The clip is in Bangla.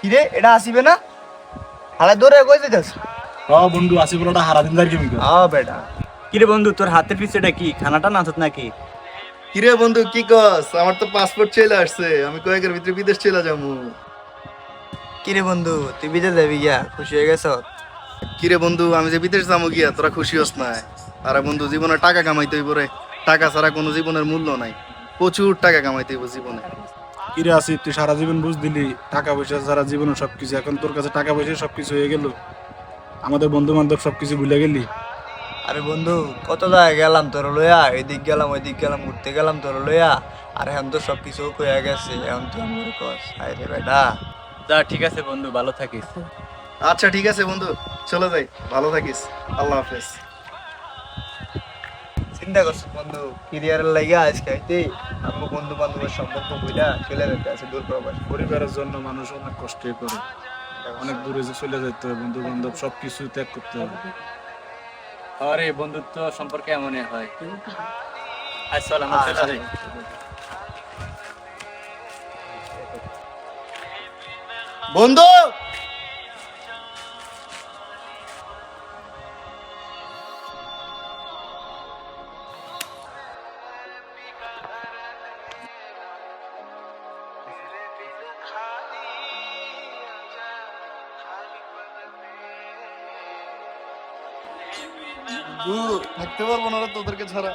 কিরে এটা আসিবে না? হালা দৌড়ে কই যাইতাছ? বন্ধু আসি বড়টা হারা দিন দাঁড়িয়ে কেমন বেটা। কিরে বন্ধু, তোর হাতের পিছুটা কি খানাটা নাচত নাকি? কিরে বন্ধু কি কস? আমার তো পাসপোর্ট চলে আসছে, আমি কয়েকের ভিতরে বিদেশ চলে যাবো। কিরে বন্ধু তুই বিদেশ যাবি গিয়া খুশি হয়ে গেছ? কিরে বন্ধু আমি যে বিদেশ যাবো গিয়া তোরা খুশি হস না? আরে বন্ধু জীবনে টাকা কামাইতে হইব রে, টাকা ছাড়া কোনো জীবনের মূল্য নাই, প্রচুর টাকা কামাইতে হইব জীবনে। কিরে আসি তুই সারা জীবন বুঝ দিলি টাকা পয়সা সারা জীবনের সবকিছু, এখন তোর কাছে টাকা পয়সা সবকিছু হয়ে গেল, আমাদের বন্ধু বান্ধব সবকিছু ভুলে গেলি। আরে বন্ধু কত জায়গায় গেলাম তোর লইয়া, এদিক গেলাম ওইদিক গেলাম, ঘুরতে গেলাম তোর লইয়া। আর এখন তো সব কিছু কইয়া গেছে, এখন তুই আমার কস হায় রে বেটা। যা, ঠিক আছে বন্ধু, ভালো থাকিস। আচ্ছা ঠিক আছে বন্ধু, চলে যাই, ভালো থাকিস, আল্লাহ হাফেজ। চিন্তা করছো বন্ধু ক্যারিয়ারের লাগিয়া আজকে আইতে আমার বন্ধু বান্ধবের সম্পর্ক বইলা চলে যেতে আছে দূর প্রবাস। পরিবারের জন্য মানুষ অনেক কষ্টই করে, অনেক দূরে যে চলে যেতে হয়, বন্ধু বান্ধব সবকিছু ত্যাগ করতে হবে। আরে বন্ধুত্ব সম্পর্কে এমনই হয়। আচ্ছা চল আমরা চলে যাই। বন্ধু থাকতে পারবো না রে তোদেরকে ছাড়া।